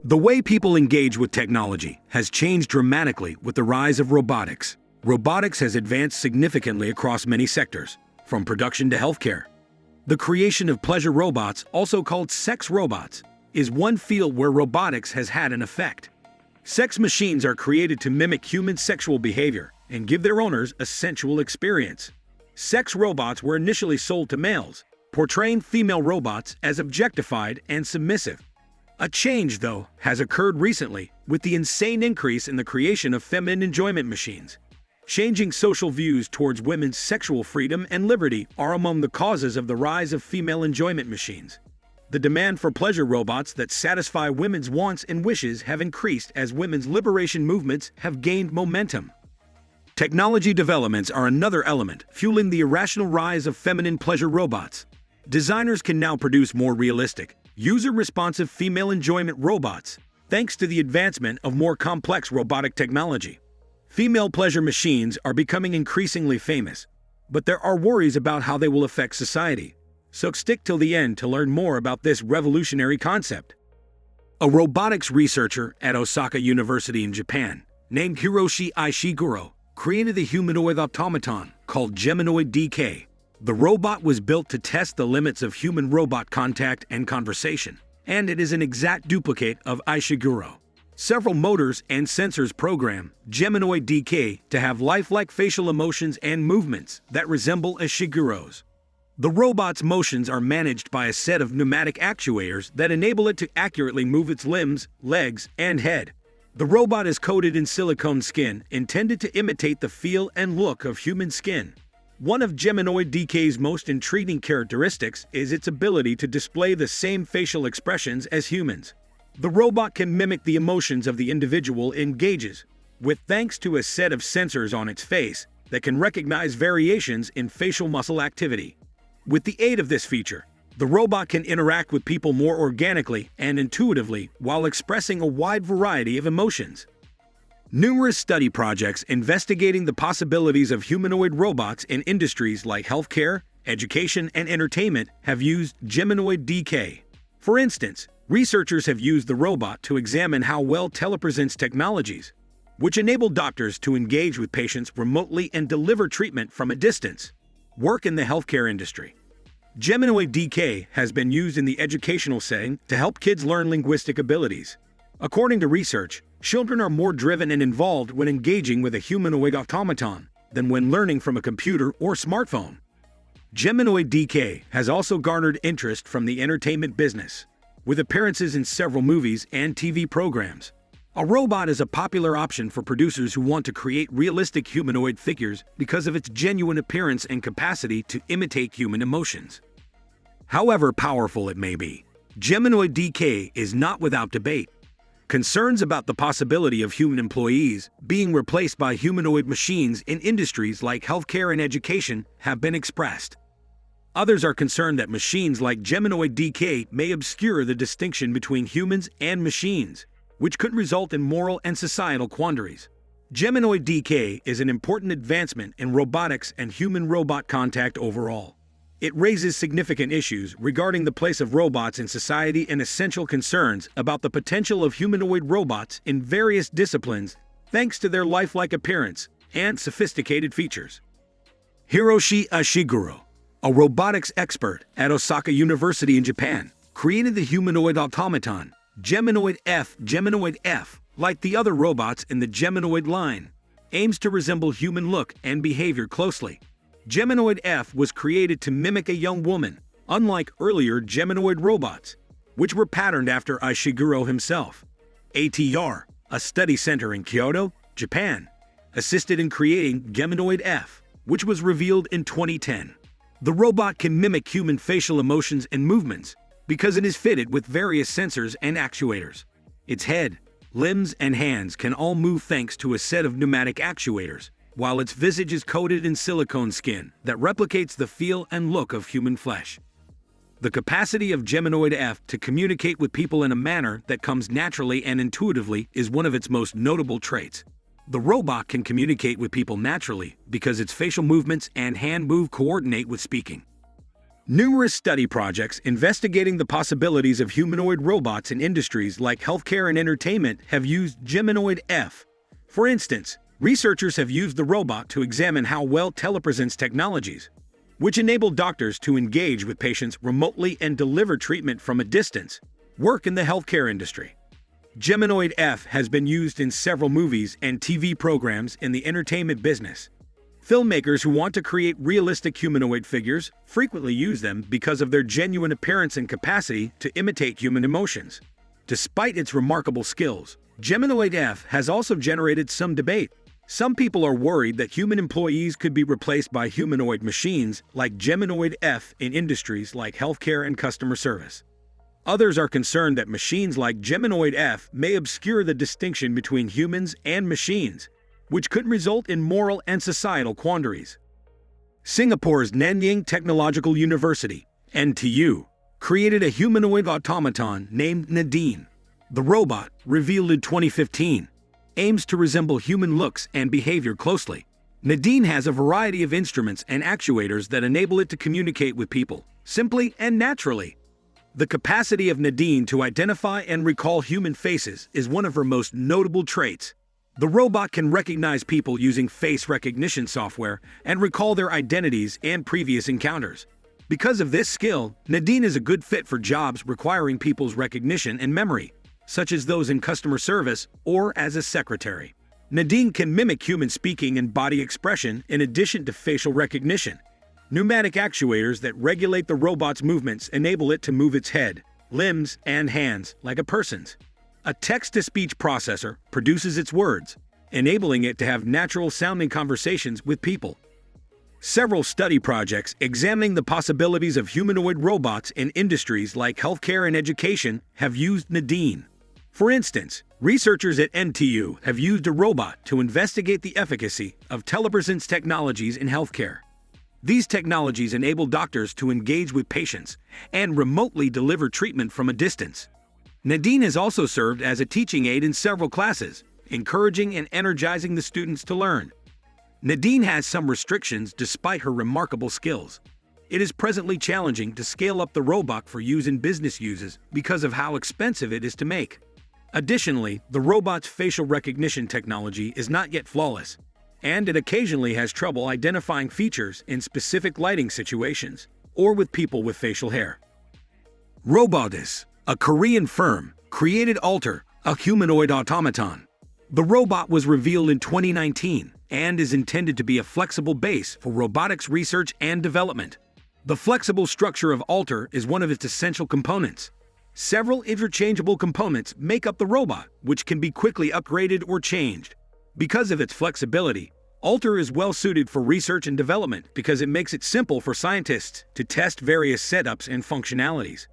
The way people engage with technology has changed dramatically with the rise of robotics. Robotics has advanced significantly across many sectors, from production to healthcare. The creation of pleasure robots, also called sex robots, is one field where robotics has had an effect. Sex machines are created to mimic human sexual behavior and give their owners a sensual experience. Sex robots were initially sold to males, portraying female robots as objectified and submissive. A change, though, has occurred recently with the insane increase in the creation of feminine enjoyment machines. Changing social views towards women's sexual freedom and liberty are among the causes of the rise of female enjoyment machines. The demand for pleasure robots that satisfy women's wants and wishes have increased as women's liberation movements have gained momentum. Technology developments are another element fueling the irrational rise of feminine pleasure robots. Designers can now produce more realistic, user-responsive female enjoyment robots, thanks to the advancement of more complex robotic technology. Female pleasure machines are becoming increasingly famous, but there are worries about how they will affect society. So stick till the end to learn more about this revolutionary concept. A robotics researcher at Osaka University in Japan, named Hiroshi Ishiguro, created the humanoid automaton called Humanoid DK. The robot was built to test the limits of human-robot contact and conversation, and it is an exact duplicate of Ishiguro. Several motors and sensors program Humanoid DK to have lifelike facial emotions and movements that resemble Ishiguro's. The robot's motions are managed by a set of pneumatic actuators that enable it to accurately move its limbs, legs, and head. The robot is coated in silicone skin intended to imitate the feel and look of human skin. One of Humanoid DK's most intriguing characteristics is its ability to display the same facial expressions as humans. The robot can mimic the emotions of the individual it engages, with thanks to a set of sensors on its face that can recognize variations in facial muscle activity. With the aid of this feature, the robot can interact with people more organically and intuitively while expressing a wide variety of emotions. Numerous study projects investigating the possibilities of humanoid robots in industries like healthcare, education, and entertainment have used Humanoid DK. For instance, researchers have used the robot to examine how well telepresence technologies, which enable doctors to engage with patients remotely and deliver treatment from a distance, work in the healthcare industry. Humanoid DK has been used in the educational setting to help kids learn linguistic abilities. According to research, children are more driven and involved when engaging with a humanoid automaton than when learning from a computer or smartphone. Humanoid DK has also garnered interest from the entertainment business, with appearances in several movies and TV programs. A robot is a popular option for producers who want to create realistic humanoid figures because of its genuine appearance and capacity to imitate human emotions. However powerful it may be, Humanoid DK is not without debate. Concerns about the possibility of human employees being replaced by humanoid machines in industries like healthcare and education have been expressed. Others are concerned that machines like Humanoid DK may obscure the distinction between humans and machines, which could result in moral and societal quandaries. Humanoid DK is an important advancement in robotics and human-robot contact overall. It raises significant issues regarding the place of robots in society and essential concerns about the potential of humanoid robots in various disciplines thanks to their lifelike appearance and sophisticated features. Hiroshi Ishiguro, a robotics expert at Osaka University in Japan, created the humanoid automaton, Humanoid F. Humanoid F, like the other robots in the Humanoid line, aims to resemble human look and behavior closely. Humanoid F was created to mimic a young woman, unlike earlier Humanoid robots, which were patterned after Ishiguro himself. ATR, a study center in Kyoto, Japan, assisted in creating Humanoid F, which was revealed in 2010. The robot can mimic human facial emotions and movements because it is fitted with various sensors and actuators. Its head, limbs, and hands can all move thanks to a set of pneumatic actuators, while its visage is coated in silicone skin that replicates the feel and look of human flesh. The capacity of Humanoid F to communicate with people in a manner that comes naturally and intuitively is one of its most notable traits. The robot can communicate with people naturally because its facial movements and hand move coordinate with speaking. Numerous study projects investigating the possibilities of humanoid robots in industries like healthcare and entertainment have used Humanoid F. For instance, researchers have used the robot to examine how well telepresence technologies, which enable doctors to engage with patients remotely and deliver treatment from a distance, work in the healthcare industry. Humanoid F has been used in several movies and TV programs in the entertainment business. Filmmakers who want to create realistic humanoid figures frequently use them because of their genuine appearance and capacity to imitate human emotions. Despite its remarkable skills, Humanoid F has also generated some debate. Some people are worried that human employees could be replaced by humanoid machines like Humanoid F in industries like healthcare and customer service. Others are concerned that machines like Humanoid F may obscure the distinction between humans and machines, which could result in moral and societal quandaries. Singapore's Nanyang Technological University, NTU, created a humanoid automaton named Nadine. The robot, revealed in 2015, aims to resemble human looks and behavior closely. Nadine has a variety of instruments and actuators that enable it to communicate with people, simply and naturally. The capacity of Nadine to identify and recall human faces is one of her most notable traits. The robot can recognize people using face recognition software and recall their identities and previous encounters. Because of this skill, Nadine is a good fit for jobs requiring people's recognition and memory, such as those in customer service or as a secretary. Nadine can mimic human speaking and body expression in addition to facial recognition. Pneumatic actuators that regulate the robot's movements enable it to move its head, limbs, and hands like a person's. A text-to-speech processor produces its words, enabling it to have natural-sounding conversations with people. Several study projects examining the possibilities of humanoid robots in industries like healthcare and education have used Nadine. For instance, researchers at NTU have used a robot to investigate the efficacy of telepresence technologies in healthcare. These technologies enable doctors to engage with patients and remotely deliver treatment from a distance. Nadine has also served as a teaching aid in several classes, encouraging and energizing the students to learn. Nadine has some restrictions despite her remarkable skills. It is presently challenging to scale up the robot for use in business uses because of how expensive it is to make. Additionally, the robot's facial recognition technology is not yet flawless, and it occasionally has trouble identifying features in specific lighting situations or with people with facial hair. Robotis, a Korean firm, created Alter, a humanoid automaton. The robot was revealed in 2019 and is intended to be a flexible base for robotics research and development. The flexible structure of Alter is one of its essential components. Several interchangeable components make up the robot, which can be quickly upgraded or changed. Because of its flexibility, Alter is well suited for research and development because it makes it simple for scientists to test various setups and functionalities.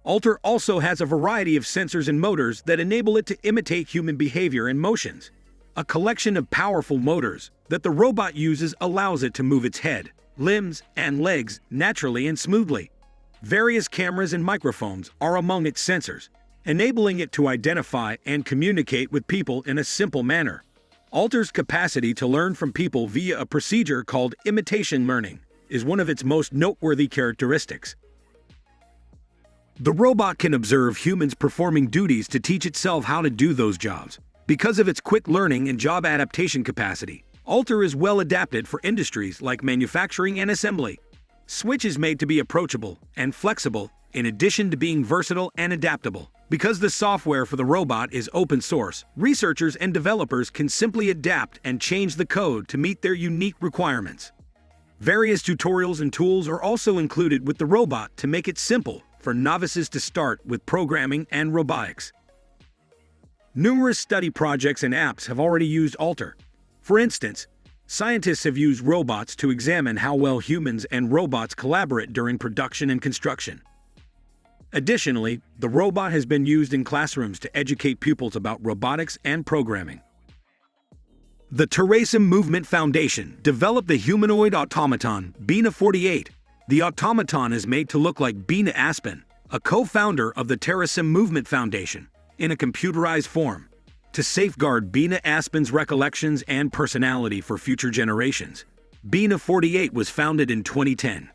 Alter also has a variety of sensors and motors that enable it to imitate human behavior and motions. A collection of powerful motors that the robot uses allows it to move its head, limbs, and legs naturally and smoothly. Various cameras and microphones are among its sensors, enabling it to identify and communicate with people in a simple manner. Alter's capacity to learn from people via a procedure called imitation learning is one of its most noteworthy characteristics. The robot can observe humans performing duties to teach itself how to do those jobs. Because of its quick learning and job adaptation capacity, Alter is well adapted for industries like manufacturing and assembly. Switch is made to be approachable and flexible, in addition to being versatile and adaptable. Because the software for the robot is open source, researchers and developers can simply adapt and change the code to meet their unique requirements. Various tutorials and tools are also included with the robot to make it simple for novices to start with programming and robotics. Numerous study projects and apps have already used Alter. For instance, scientists have used robots to examine how well humans and robots collaborate during production and construction. Additionally, the robot has been used in classrooms to educate pupils about robotics and programming. The Terasem Movement Foundation developed the humanoid automaton Bina 48. The automaton is made to look like Bina Aspen, a co-founder of the Terasem Movement Foundation, in a computerized form, to safeguard Bina Aspen's recollections and personality for future generations. Bina 48 was founded in 2010.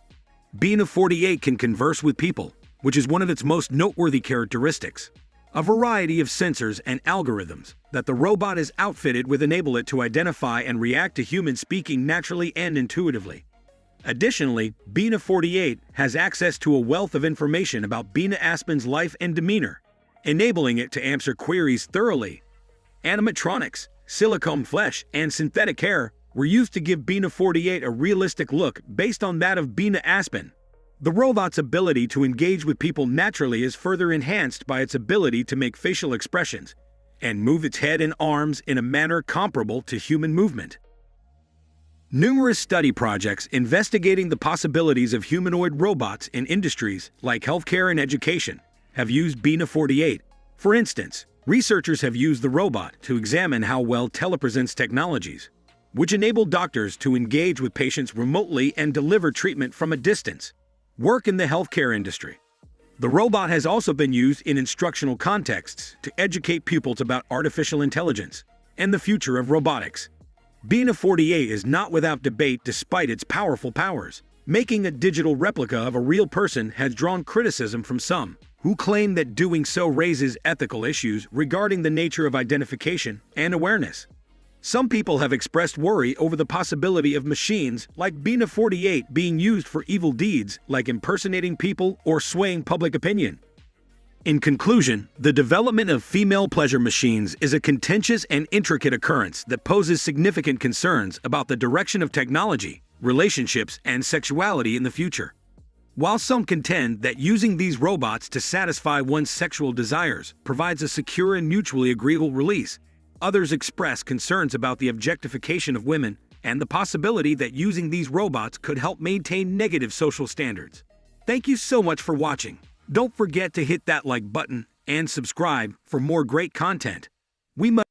Bina 48 can converse with people, which is one of its most noteworthy characteristics. A variety of sensors and algorithms that the robot is outfitted with enable it to identify and react to humans speaking naturally and intuitively. Additionally, Bina 48 has access to a wealth of information about Bina Aspen's life and demeanor, enabling it to answer queries thoroughly. Animatronics, silicone flesh, and synthetic hair were used to give Bina 48 a realistic look based on that of Bina Aspen. The robot's ability to engage with people naturally is further enhanced by its ability to make facial expressions and move its head and arms in a manner comparable to human movement. Numerous study projects investigating the possibilities of humanoid robots in industries like healthcare and education have used Bina 48. For instance, researchers have used the robot to examine how well telepresence technologies, which enable doctors to engage with patients remotely and deliver treatment from a distance, work in the healthcare industry. The robot has also been used in instructional contexts to educate pupils about artificial intelligence and the future of robotics. Bina 48 is not without debate despite its powerful powers. Making a digital replica of a real person has drawn criticism from some, who claim that doing so raises ethical issues regarding the nature of identification and awareness. Some people have expressed worry over the possibility of machines like Bina 48 being used for evil deeds like impersonating people or swaying public opinion. In conclusion, the development of female pleasure machines is a contentious and intricate occurrence that poses significant concerns about the direction of technology, relationships, and sexuality in the future. While some contend that using these robots to satisfy one's sexual desires provides a secure and mutually agreeable release, others express concerns about the objectification of women and the possibility that using these robots could help maintain negative social standards. Thank you so much for watching. Don't forget to hit that like button and subscribe for more great content. We must